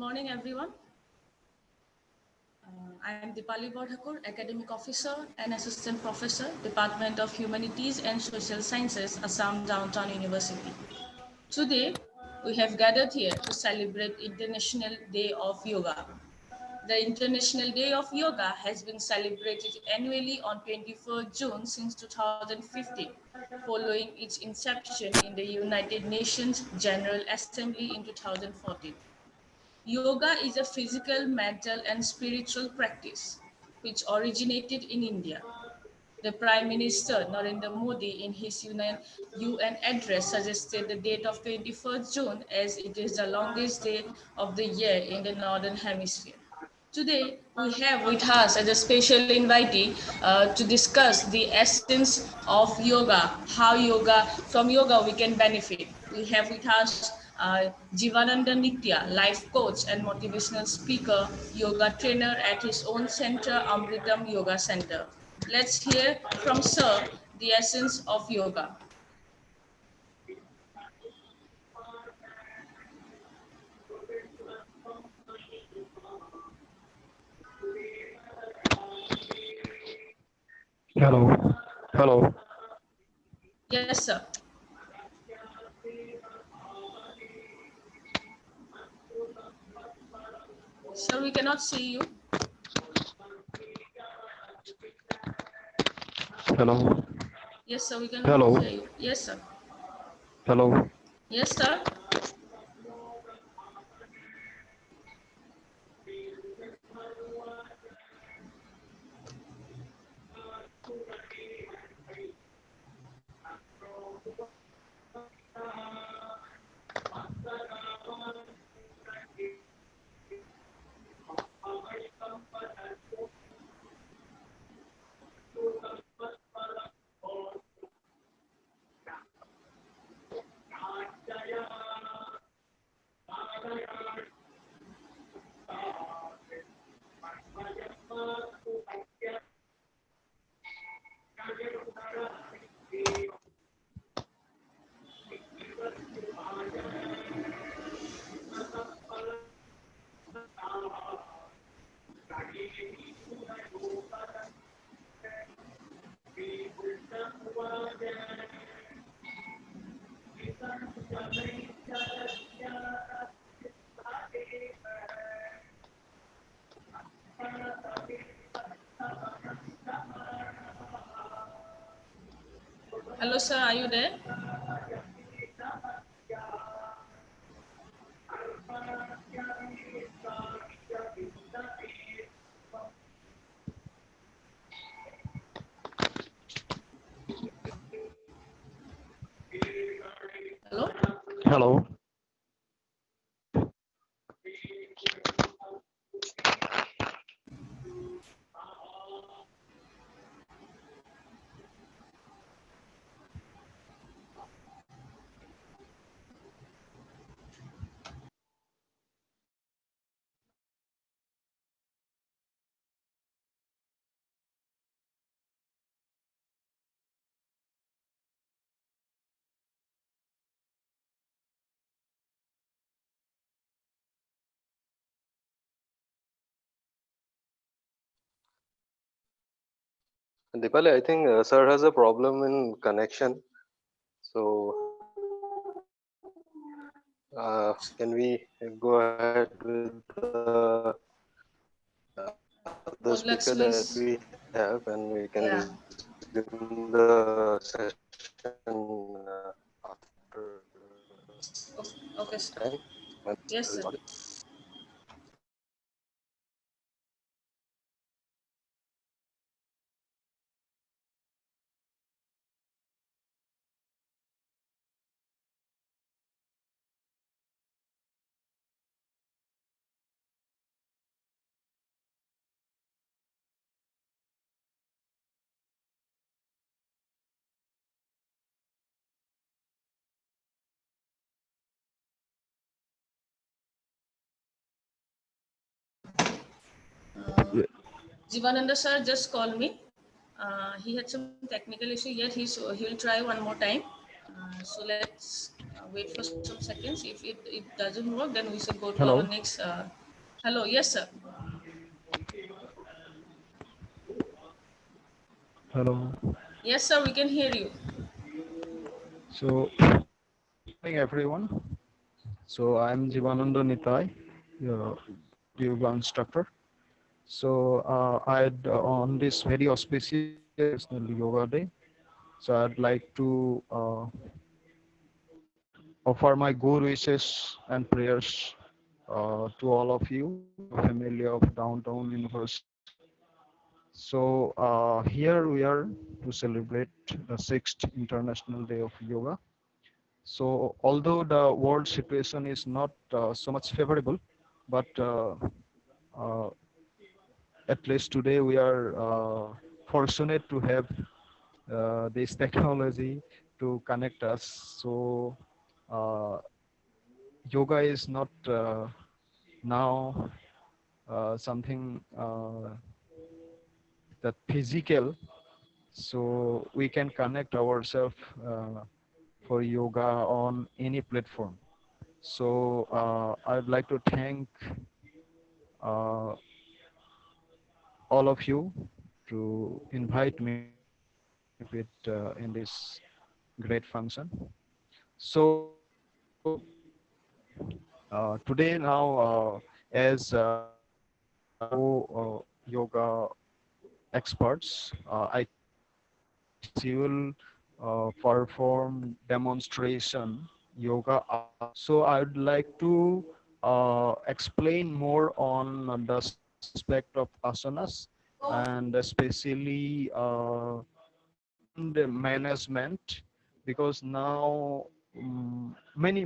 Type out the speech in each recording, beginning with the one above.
morning, everyone. I am Dipali Bodhakur, Academic Officer and Assistant Professor, Department of Humanities and Social Sciences, Assam Downtown University. Today, we have gathered here to celebrate International Day of Yoga. The International Day of Yoga has been celebrated annually on 24th June since 2015, following its inception in the United Nations General Assembly in 2014. Yoga is a physical, mental, and spiritual practice which originated in India. The Prime Minister Narendra Modi, in his UN address, suggested the date of 21st June as it is the longest day of the year in the Northern Hemisphere. Today, we have with us as a special invitee to discuss the essence of yoga, from yoga we can benefit. We have with us Jivananda Nitya, life coach and motivational speaker, yoga trainer at his own center, Amritam Yoga Center. Let's hear from Sir the essence of yoga. Hello. Hello. Yes, sir. Sir, we cannot see you. Hello. Yes, sir, we can Hello. hear you. Yes, sir. Hello. Yes, sir. Hello, sir. Are you there? Hello? Hello. Dipali, I think sir has a problem in connection. So, can we go ahead with the Good luck, speaker that Miss. we have, and we can Yeah. resume the session after Okay, some sir. time when Yes, sir is sir. audible. Uh, Jivananda sir just called me. He had some technical issue, yet he will try one more time. So let's Wait for some seconds. If it doesn't work, then we should go to our Hello. next. Hello, yes, sir. Hello. Yes, sir, we can hear you. So, morning everyone. So I'm Jivananda Nitai, your yoga instructor. So I'd on this very auspicious National Yoga Day. So I'd like to offer my good wishes and prayers to all of you, family of Downtown University. So here we are to celebrate the 6th International Day of Yoga. So although the world situation is not so much favorable, but uh, at least today we are fortunate to have this technology to connect us. So uh, yoga is not now something that physical. So we can connect ourselves for yoga on any platform. So I'd like to thank uh, all of you to invite me with in this great function. So today now, as yoga experts, I you will perform demonstration yoga. So I would like to explain more on the aspect of asanas and especially mind management, because now many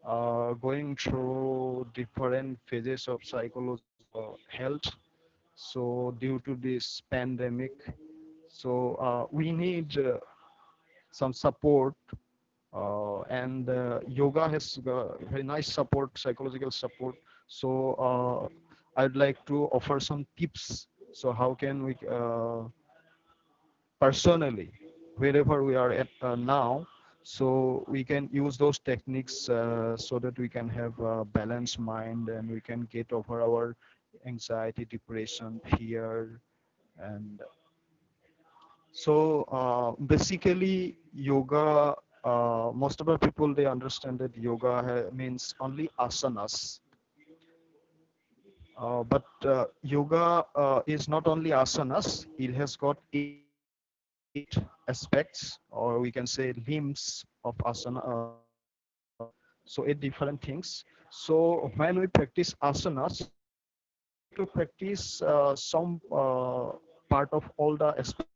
are going through different phases of psychological health. So due to this pandemic, so we need some support, and yoga has very nice support, psychological support. So I'd like to offer some tips. So how can we personally, wherever we are at now, so we can use those techniques so that we can have a balanced mind and we can get over our anxiety, depression, fear. And so basically yoga, most of the people, they understand that yoga means only asanas. But yoga is not only asanas, it has got eight aspects, or we can say limbs of asana. So eight different things. So when we practice asanas, so we have to practice some part of all the aspects.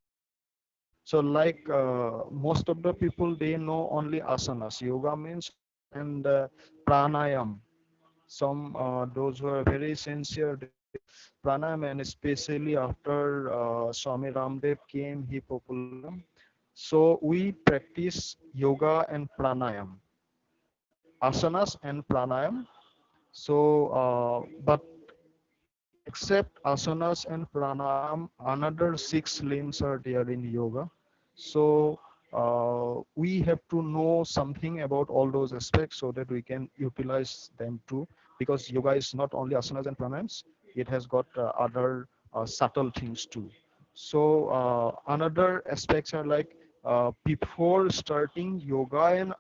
So like most of the people, they know only asanas. Yoga means and pranayam. Some those who are very sincere, they say pranayam, and especially after Swami Ramdev came, he popularized. So we practice yoga and pranayam, asanas and pranayam. So, but except asanas and pranayam, another six limbs are there in yoga. So we have to know something about all those aspects so that we can utilize them too. Because yoga is not only asanas and pranayams; it has got other subtle things too. So another aspects are like before starting yoga and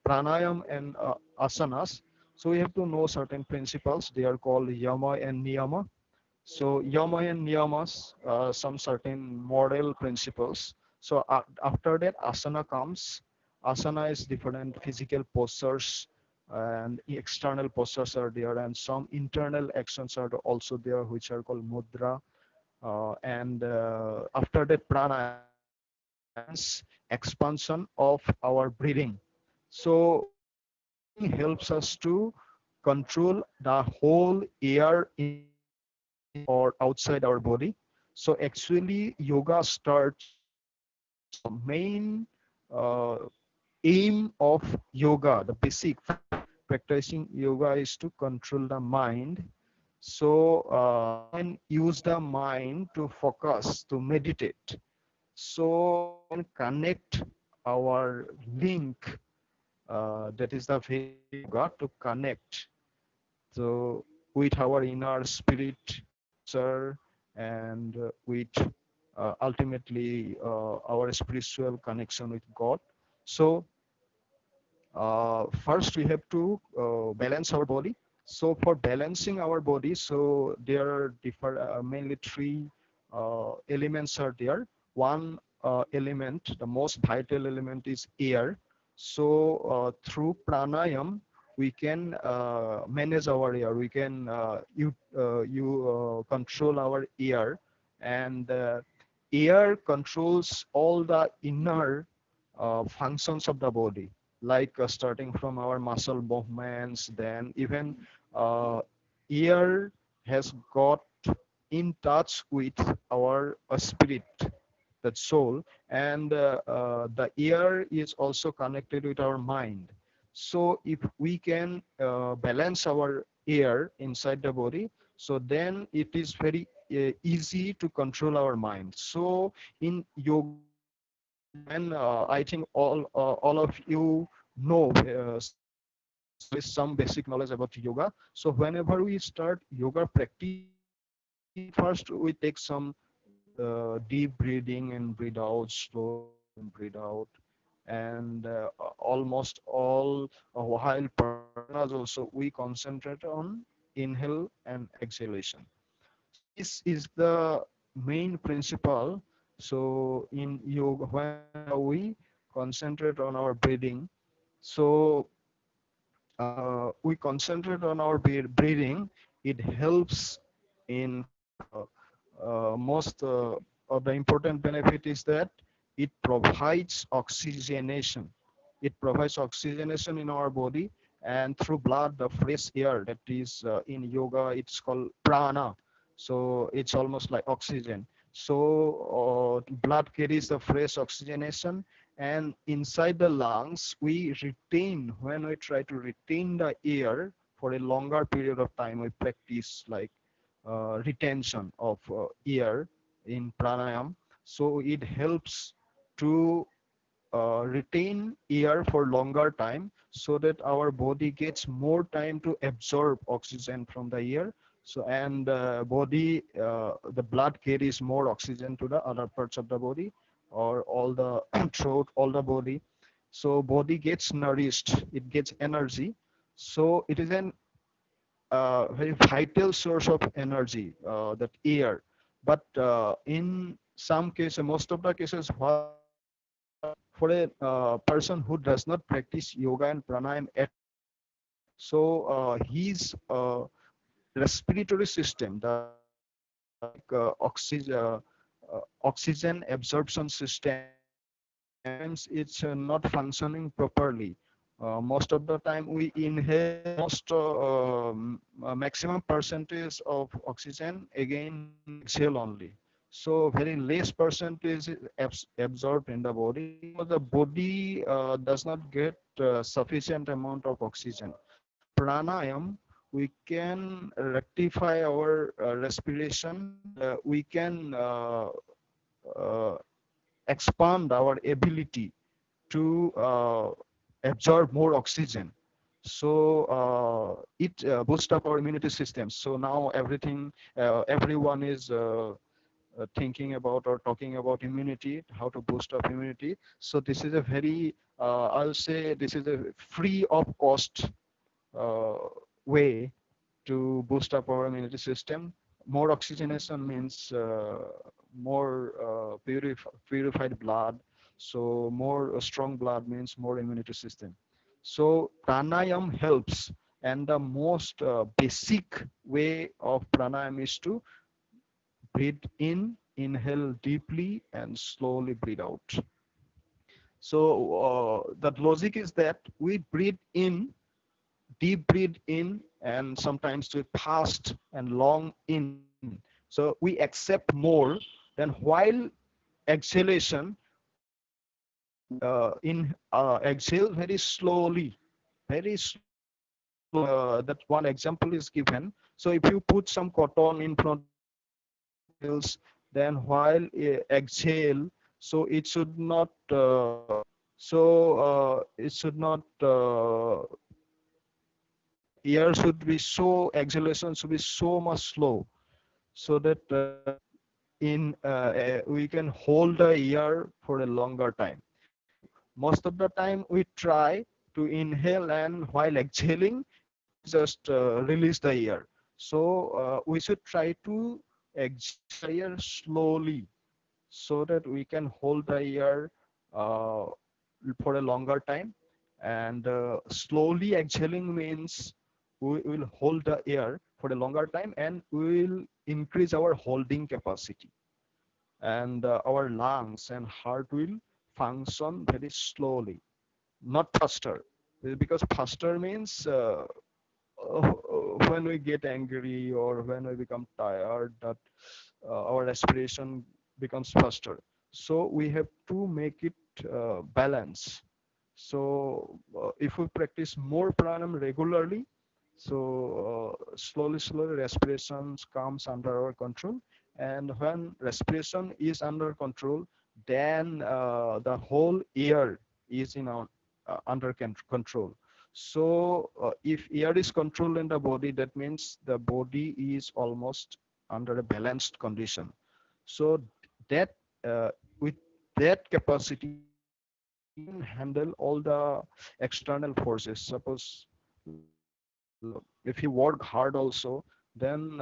pranayam and asanas. So we have to know certain principles. They are called yama and niyama. So yama and niyamas, some certain moral principles. So after that, asana comes. Asana is different physical postures and external postures are there, and some internal actions are also there, which are called mudra. And after that, pranayam. Pranayam means expansion of our breathing. So breathing helps us to control the whole air inside or outside our body. So actually, yoga starts. The main uh, aim of yoga, the basic practicing yoga, is to control the mind. So we can use the mind to focus, to meditate. So we can connect our link That is the very yoga to connect so with our inner spirit nature and with ultimately our spiritual connection with God. So first we have to balance our body. So for balancing our body, so there are different mainly three elements are there. One element, the most vital element is air. So through pranayam we can manage our air, we can you control our air, and air controls all the inner functions of the body, like starting from our muscle movements, then even ear has got in touch with our spirit, that soul, and the ear is also connected with our mind. So if we can balance our ear inside the body, so then it is very easy to control our mind. So in yoga, when I think all of you know at least some basic knowledge about yoga. So whenever we start yoga practice, we first we take some deep breathing and breathe out, slow and breathe out, and almost all while pranas also we concentrate on inhale and exhalation. So this is the main principle. So in yoga, when we concentrate on our breathing, so we concentrate on our breathing, it helps in most of the important benefit is that it provides oxygenation. It provides oxygenation in our body, and through blood, the fresh air that is in yoga, it's called prana. So it's almost like oxygen. So blood carries the fresh oxygenation, and inside the lungs we retain, when we try to retain the air for a longer period of time, we practice like retention of air in pranayam. So it helps to retain air for longer time, so that our body gets more time to absorb oxygen from the air. So and body the blood carries more oxygen to the other parts of the body, or all the throat, all the body. So body gets nourished, it gets energy. So it is an very vital source of energy, that air. But in some cases, most of the cases, for a person who does not practice yoga and pranayam at all, so his respiratory system, the like oxygen absorption system, sometimes it's not functioning properly. Most of the time we inhale most maximum percentage of oxygen, again we exhale only. So very less percentage is absorbed in the body, because the body does not get sufficient amount of oxygen. Through pranayam we can rectify our respiration, and we can uh, expand our ability to absorb more oxygen. So it boosts up our immunity system. So now everyone is thinking about or talking about immunity, how to boost up immunity. So this is a very, I'll say this is a free of cost uh, way to boost up our immunity system. More oxygenation means more purified blood. So more strong blood means more immunity system. So pranayam helps, and the most basic way of pranayam is to breathe in, inhale deeply, and slowly breathe out. So the logic is that we breathe in, deep breathe in, and sometimes we fast and long in. So we accept more than while exhalation we in exhale very slowly, very slowly. So that one example is given. So if you put some cotton in front of your nostrils, then while exhale, so it should not So it should not air should be so exhalation should be so much slow so that we can hold the air for a longer time. Most of the time we try to inhale, and while exhaling we just release the air. So we should try to exhale the air slowly so that we can hold the air uh, for a longer time. And slowly exhaling means we will hold the air for a longer time, and we will increase our holding capacity, and our lungs and heart will function very slowly, not faster. Because faster means uh, when we get angry or when we become tired, that our respiration becomes faster. So we have to make it balance. So if we practice more pranayam regularly, so slowly respirations comes under our control. And when respiration is under control, then the whole air is in our under control. So if air is controlled in the body, that means the body is almost under a balanced condition. So that with that capacity, we can handle all the external forces. Suppose if you work hard also, then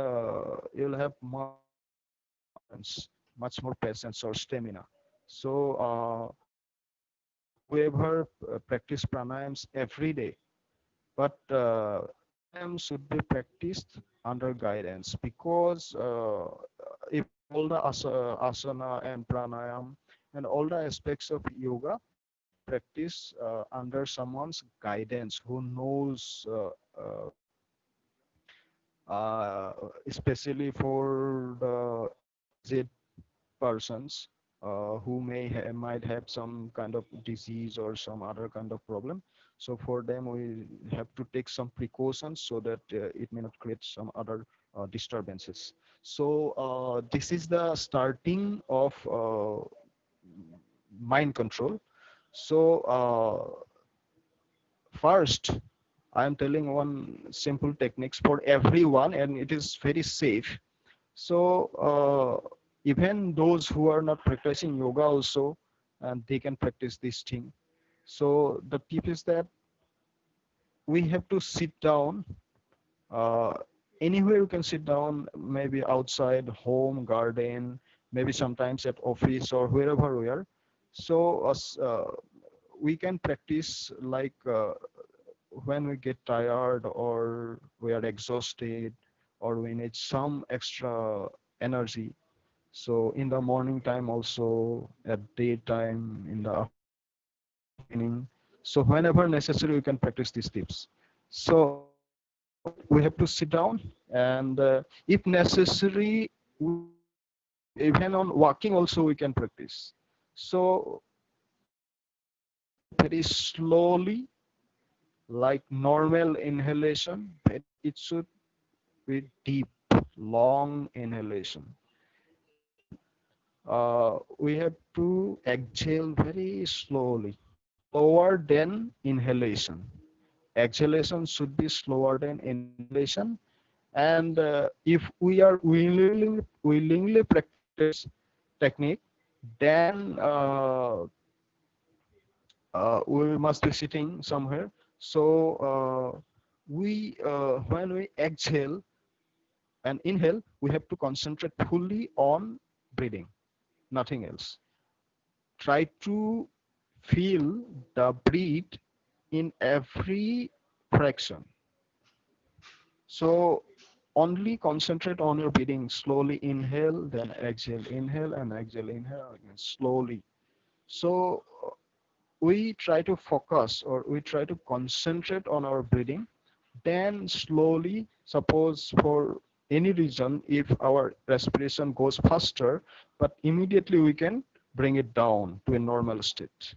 you'll have much more endurance, much more patience or stamina. So whoever practice pranayams every day, but pranayam should be practiced under guidance, because even all the asana and pranayam and all the aspects of yoga should be practiced under someone's guidance who knows, uh, especially for the aged persons who might have some kind of disease or some other kind of problem. So for them, we have to take some precautions so that it may not create some other disturbances. So this is the starting of mind control. So first, I am telling one simple techniques for everyone, and it is very safe. So even those who are not practicing yoga also, and they can practice this thing. So the tip is that we have to sit down uh, anywhere you can sit down, maybe outside, home, garden, maybe sometimes at office or wherever we are. So we can practice like when we get tired or we are exhausted or we need some extra energy. So in the morning time also, at daytime, in the afternoon, evening. So whenever necessary, we can practice these tips. So we have to sit down, and if necessary, even on walking also we can practice. So inhale very slowly, like normal inhalation. It should be deep, long inhalation. And we have to exhale very slowly, slower than inhalation. Exhalation should be slower than inhalation. And if we are willingly practice this technique, then we must be sitting somewhere. So we when we exhale and inhale, we have to concentrate fully on breathing, nothing else. Try to feel the breath in every fraction. So only concentrate on your breathing. Slowly inhale, then exhale, inhale and exhale, inhale again slowly. So we try to focus, or we try to concentrate on our breathing. Then slowly, suppose for any reason, if our respiration goes faster, but immediately we can bring it down to a normal state.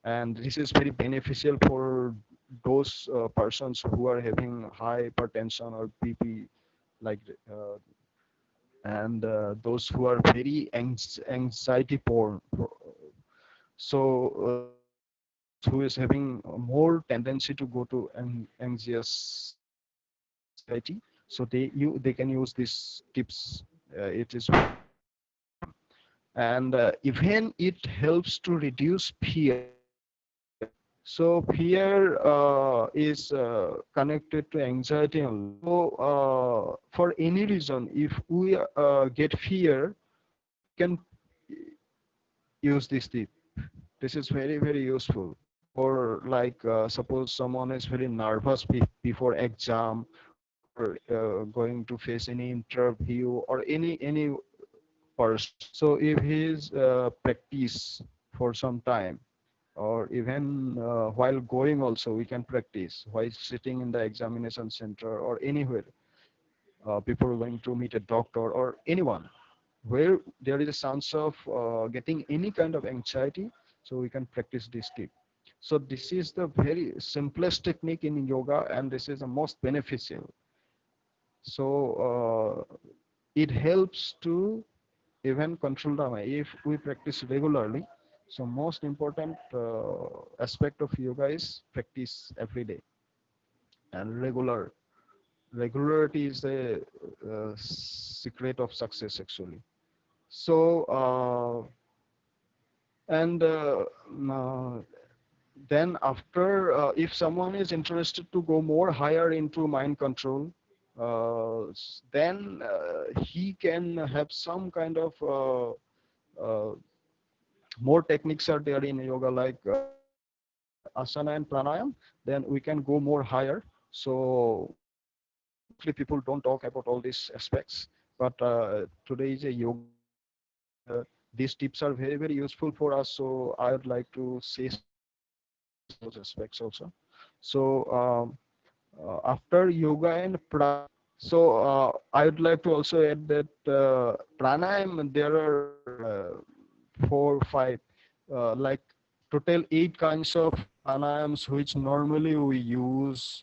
And this is very beneficial for those persons who are having high hypertension or BP, like and those who are very anxiety prone. So who is having more tendency to go to anxious anxiety, so they can use these tips. It is, and even it helps to reduce fear. So fear is connected to anxiety only. So for any reason, if we get fear, can use this tip. This is very useful. Or like suppose someone is very nervous before exam, or going to face any interview or any person. So if he is practice for some time, or even while going also we can practice while sitting in the examination center or anywhere, people going to meet a doctor or anyone where there is a chance of getting any kind of anxiety, so we can practice this tip. So this is the very simplest technique in yoga, and this is the most beneficial. So it helps to even control the mind if we practice regularly. So most important aspect of yoga is practice every day and regularity is the secret of success actually. So and uh, then after if someone is interested to go more higher into mind control, then he can have some kind of more techniques are there in yoga, like asana and pranayam. Then we can go more higher. So mostly people don't talk about all these aspects, but today is a yoga, and these tips are very useful for us. So I would like to say those aspects also. So after yoga and pranayam, so I would like to also add that pranayam, there are 4 5 like total 8 kinds of pranayams which normally we use,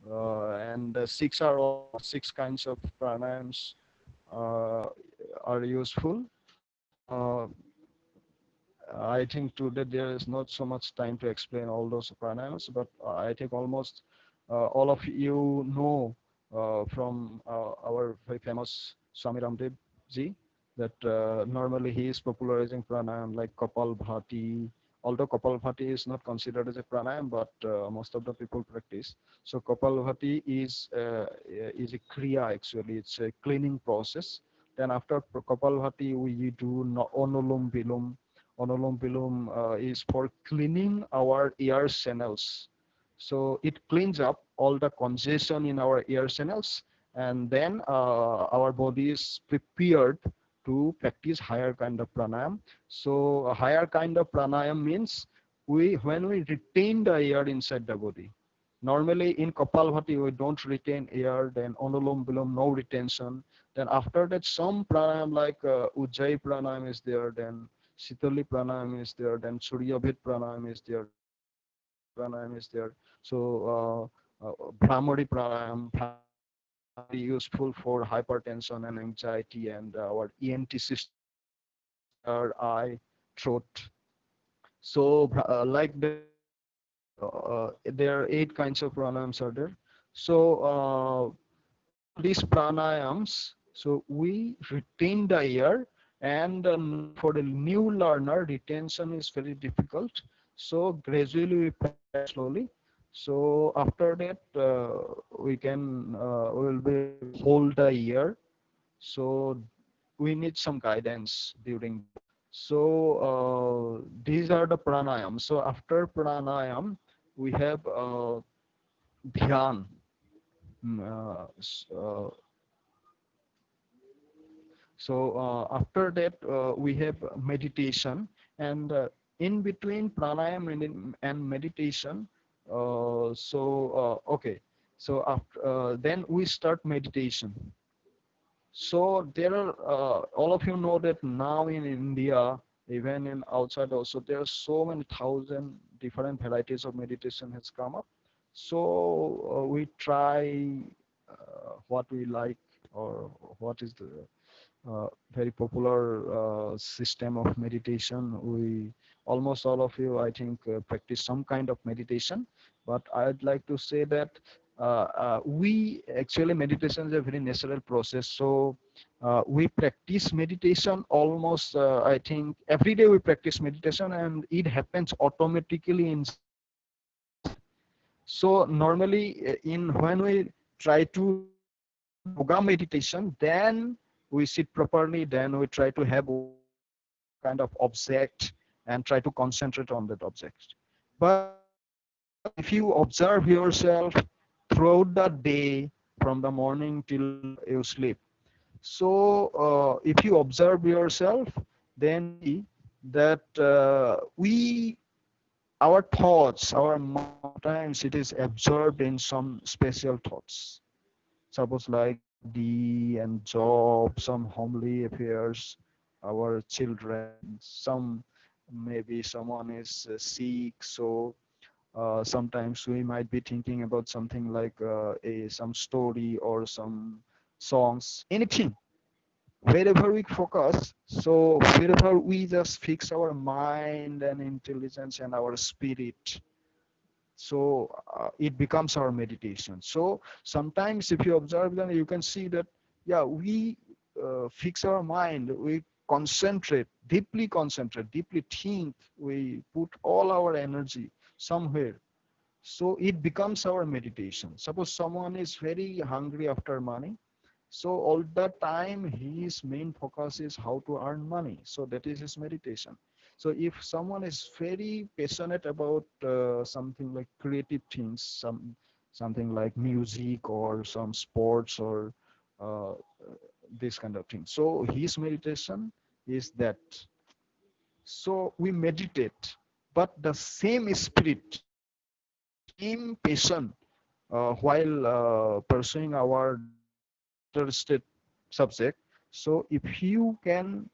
and six are all 6 kinds of pranayams uh, are useful. uh, I think today there is not so much time to explain all those pranayams, but I think almost all of you know from our very famous Swami Ramdev ji that normally he is popularizing pranayam like Kapalbhati. Although Kapalbhati is not considered as a pranayam, but most of the people practice. So Kapalbhati is a kriya actually. It's a cleaning process. Then after Kapalbhati, we do Onulum Vilum. Onulum Vilum is for cleaning our ear channels. So it cleans up all the congestion in our ear channels, and then our body is prepared to practice higher kind of pranayam. So a higher kind of pranayam means when we retain the air inside the body. Normally in Kapalbhati we don't retain air, then Onulom Vilom no retention. Then after that some pranayam like Ujjayi pranayam is there, then Sitali pranayam is there, then Suryabhit pranayam is there, then Bhramari pranayam is there. So Bhramari pranayam, very useful for hypertension and anxiety and our ENT system, ear, eye, throat. So like that, there are 8 kinds of pranayams are there. So all these pranayams, so we retain the air, and for the new learner, retention is very difficult. So gradually we practice slowly. So after that, we will be able to hold the air. So we need some guidance during that. So these are the pranayam. So after pranayam, we have dhyan. Mm, so after that, we have meditation, and in between pranayam and meditation. Okay. So after then we start meditation. So there are all of you know that now in India, even in outside also, there are so many thousand different varieties of meditation has come up. So we try what we like, or what is the very popular system of meditation. We almost all of you, I think, practice some kind of meditation. But I'd like to say that we actually, meditation is a very natural process. So we practice meditation almost, I think, every day we practice meditation, and it happens automatically in. So normally, in when we try to yoga meditation, then we sit properly, then we try to have kind of object and try to concentrate on that object. But if you observe yourself throughout the day, from the morning till you sleep, so if you observe yourself, then see that we our thoughts, our mind, sometimes it is absorbed in some special thoughts, suppose like study and job, some homely affairs, our children, some, maybe someone is sick, so sometimes we might be thinking about something like some story or some songs, anything. Wherever we focus, so wherever we just fix our mind and intelligence and our spirit, so it becomes our meditation. So sometimes if you observe, then you can see that, yeah, we fix our mind, we concentrate, deeply think, we put all our energy somewhere, so it becomes our meditation. Suppose someone is very hungry after money, so all the time his main focus is how to earn money, so that is his meditation. So if someone is very passionate about something like creative things, something like music or some sports or uh, this kind of thing, so his meditation is that. So we meditate, but the same spirit, same passion, while pursuing our interested subject. So if you can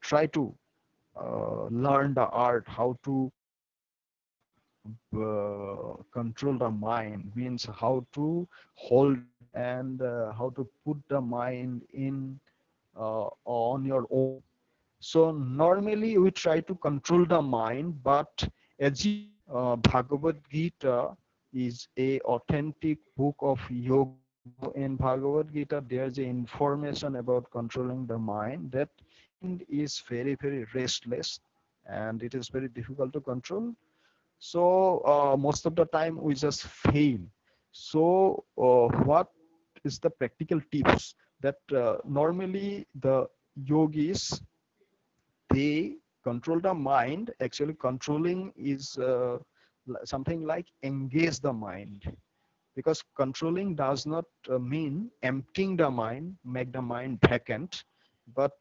try to learn the art how to control the mind, means how to hold and how to put the mind in on your own. So normally we try to control the mind, but as you Bhagavad Gita is a authentic book of yoga. So in Bhagavad Gita, there's a information about controlling the mind, that mind is very, very restless and it is very difficult to control. So most of the time we just fail. So what is the practical tips that normally the yogis, they control the mind? Actually controlling is something like engage the mind, because controlling does not mean emptying the mind, make the mind vacant, but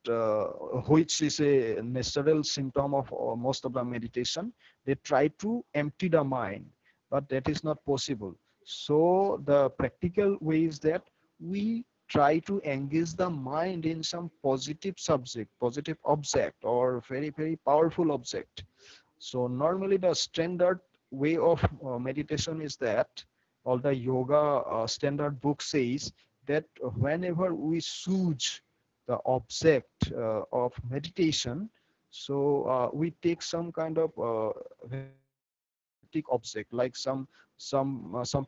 which is a natural symptom of most of the meditation. They try to empty the mind, but that is not possible. So the practical way is that we try to engage the mind in some positive subject, positive object, or very, very powerful object. So normally the standard way of meditation is that, all the yoga standard book says that whenever we choose the object of meditation, so we take some kind of object, like some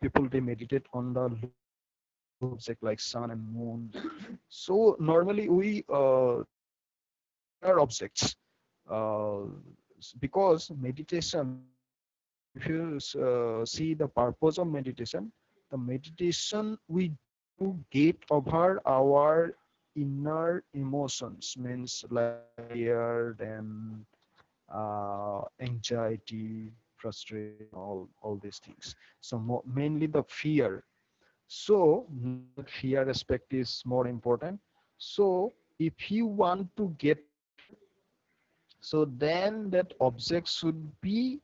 people, they meditate on the object like sun and moon. So normally we are objects, uh, because meditation, if you see the purpose of meditation, the meditation we do get over our inner emotions, means like fear and anxiety, frustration, all these things. So mainly the fear. So the fear aspect is more important. So if you want to get fear, so then that object should be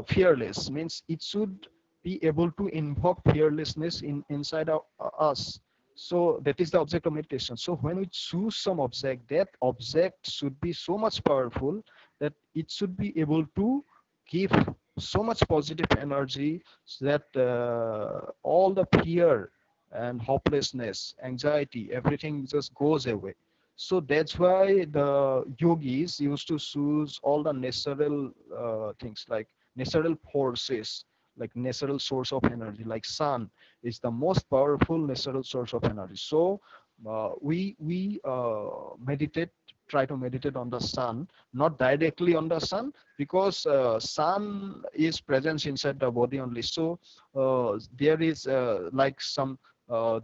fearless, means it should be able to invoke fearlessness inside us. So that is the object of meditation. So when we choose some object, that object should be so much powerful that it should be able to give so much positive energy, so that all the fear and hopelessness, anxiety, everything just goes away. So that's why the yogis used to choose all the natural things like natural forces, like natural source of energy, like sun is the most powerful natural source of energy. So we meditate, try to meditate on the sun, not directly on the sun, because sun is present inside the body only. So there is like some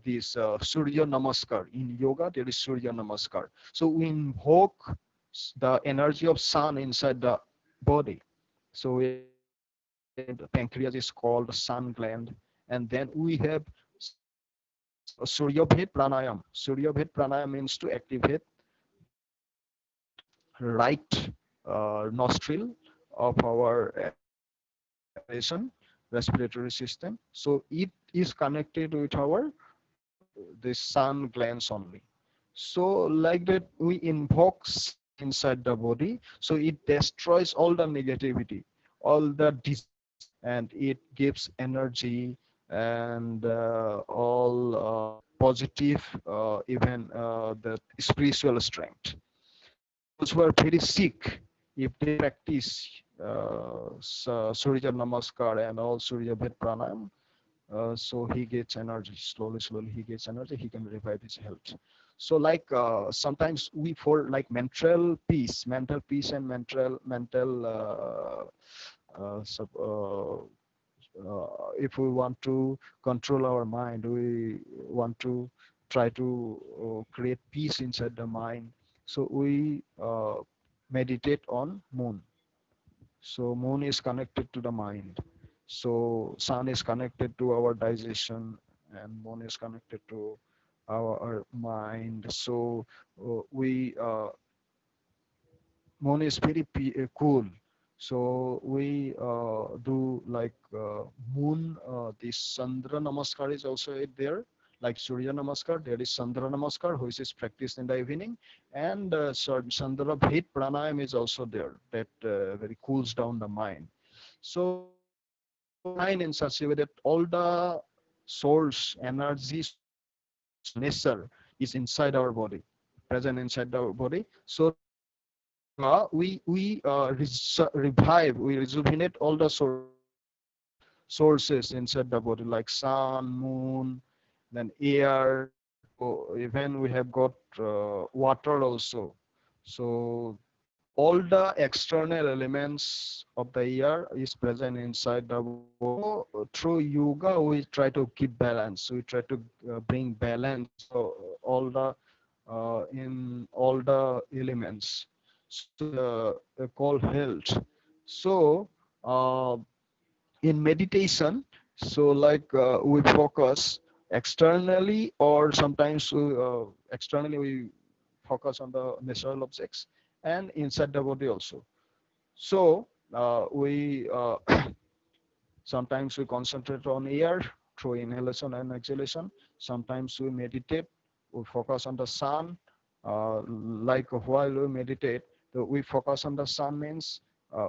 this Surya Namaskar. In yoga, there is Surya Namaskar. So we invoke the energy of sun inside the body. So the pancreas is called the sun gland. And then we have Surya Bhed Pranayam. Surya Bhed Pranayam means to activate the right nostril of our exhalation respiratory system. So it is connected with our the sun glands only. So like that we invoke sun inside the body, so it destroys all the negativity, all the disease, and it gives energy and all positive, even the spiritual strength. So those who are very sick, if they practice Surya Namaskar and all Surya Bhed Pranayam, so he gets energy. Slowly he gets energy, he can revive his health. So like sometimes we, for like mental peace and mental if we want to control our mind, we want to try to create peace inside the mind, so we meditate on moon. So moon is connected to the mind. So sun is connected to our digestion, and moon is connected to our mind. So we moon is very cool. So we do like moon. This Chandra Namaskar is also there. Like Surya Namaskar, there is Chandra Namaskar, which is practiced in the evening, and Chandra Bhed Pranayam is also there. That very cools down the mind. So we control our mind in such a way that all the source, energy source, nature is inside our body, present inside our body. So through yoga, we rejuvenate all the sources inside the body, like sun, moon, then air. So even we have got water also. So all the external elements of the air is present inside the body. So through yoga, we try to keep balance. We try to bring balance all the in all the elements. So this is called health. So uh, in meditation, so like we focus externally, or sometimes externally we focus on the natural objects, and inside the body also. So we sometimes we concentrate on air through inhalation and exhalation. Sometimes we meditate, we focus on the sun. Like while we meditate, we focus on the sun means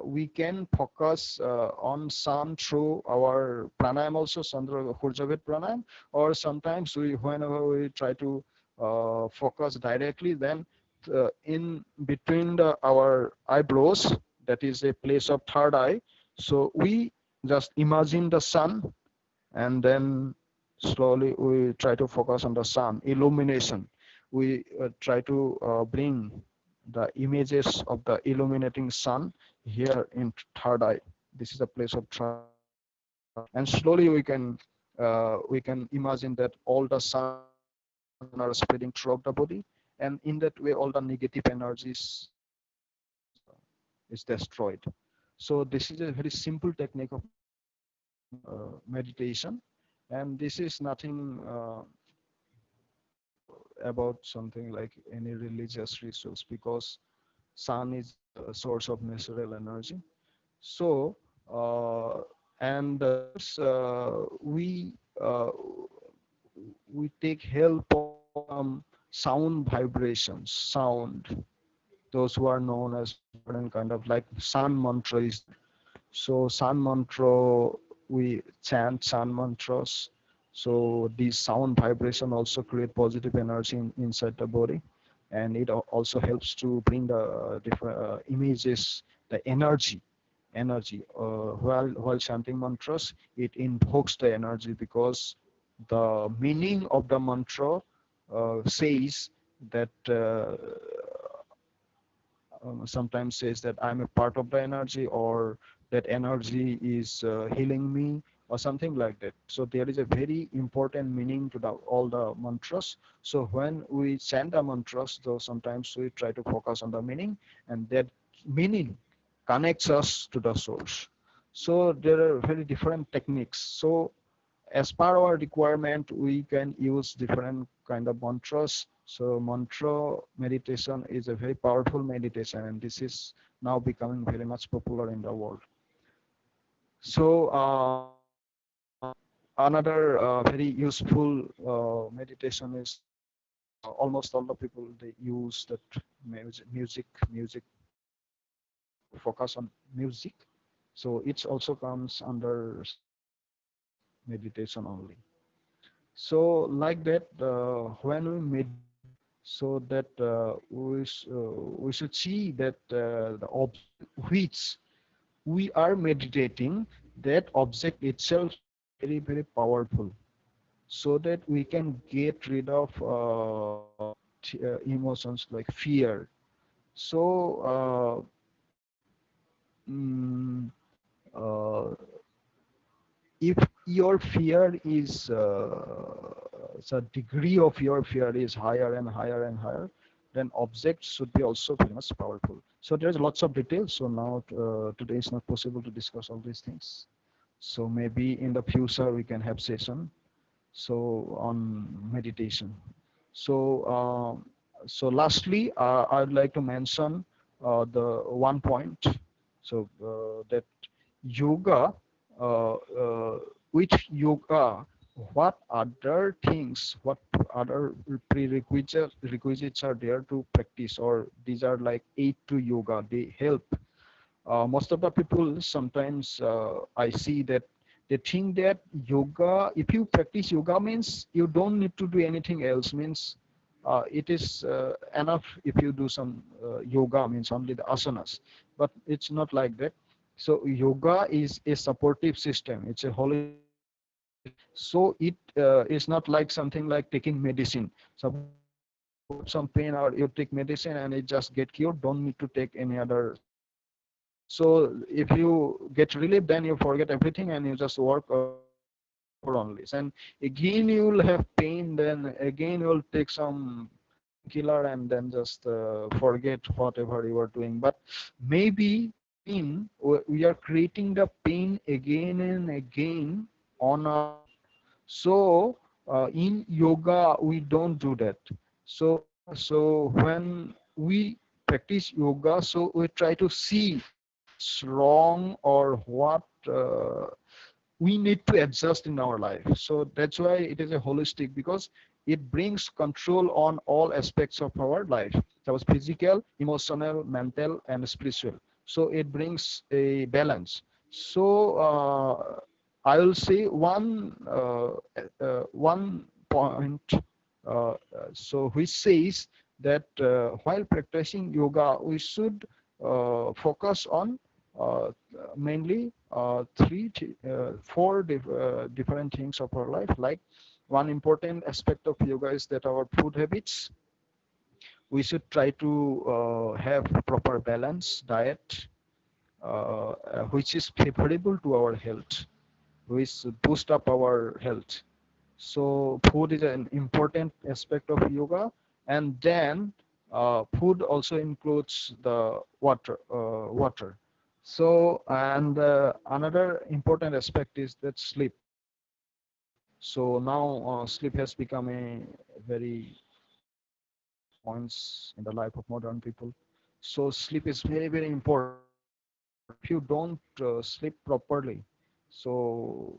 we can focus on sun through our pranayam also, Chandra Khurjavet pranayam, or sometimes whenever we try to focus directly, then in between our eyebrows, that is a place of third eye. So we just imagine the sun, and then slowly we try to focus on the sun illumination. We try to bring the images of the illuminating sun here in third eye. This is a place of third eye. And slowly we can imagine that all the sun are spreading throughout the body, and in that way all the negative energies is destroyed. So this is a very simple technique of meditation, and this is nothing about something like any religious rituals, because sun is a source of natural energy. So and uh, we take help from sound vibrations, sound, those who are known as certain kind of like sun mantra is. So sun mantra, we chant sun mantras. So these sound vibration also create positive energy inside the body. and it also helps to bring the different images, the energy. While chanting mantras, it invokes the energy because the meaning of the mantra says that sometimes says that I'm a part of the energy, or that energy is healing me, or something like that. So there is a very important meaning to all the mantras. So when we chant the mantras, though sometimes we try to focus on the meaning, and that meaning connects us to the source. So there are very different techniques. So as per our requirement, we can use different kind of mantras. So mantra meditation is a very powerful meditation, and this is now becoming very much popular in the world. So another very useful meditation is almost all the people, they use that music to focus on music. So it also comes under meditation only. So like that, when we meditate, so that we should see that the object which we are meditating, that object itself very powerful, so that we can get rid of emotions like fear. So mm, uh, if your fear is the degree of your fear is higher and higher and higher, then objects should be also very much powerful. So there's lots of details, so now today is not possible to discuss all these things. So maybe in the future we can have session so on meditation. So so lastly, I'd like to mention the one point, so that yoga, which yoga, what other things, what other requisites are there to practice, or these are like aid to yoga, they help. Most of the people sometimes I see that they think that yoga, if you practice yoga, means you don't need to do anything else, means it is enough if you do some yoga, means only the asanas. But it's not like that. So yoga is a supportive system, it's a holistic system. So it is not like something like taking medicine. Suppose you got some pain, or you take medicine and it just get cured, don't need to take any other supplement. So if you get relief, then you forget everything and you just work for only. And again you will have pain, then again you will take some painkiller and then just forget whatever you are doing. But maybe pain, we are creating the pain again and again on our own. So in yoga we don't do that. So when we practice yoga, so we try to see what's wrong, or what we need to adjust in our life. So that's why it is a holistic, because it brings control on all aspects of our life. That was physical, emotional, mental, and spiritual. So it brings a balance. So I will say one point, so which says that while practicing yoga, we should focus on uh, mainly different things of our life. Like one important aspect of yoga is that our food habits. We should try to have proper balance diet, which is favorable to our health, which boost up our health. So food is an important aspect of yoga, and then food also includes the water. So, and another important aspect is that sleep. So now sleep has become a very points in the life of modern people. So sleep is very important. If you don't sleep properly, so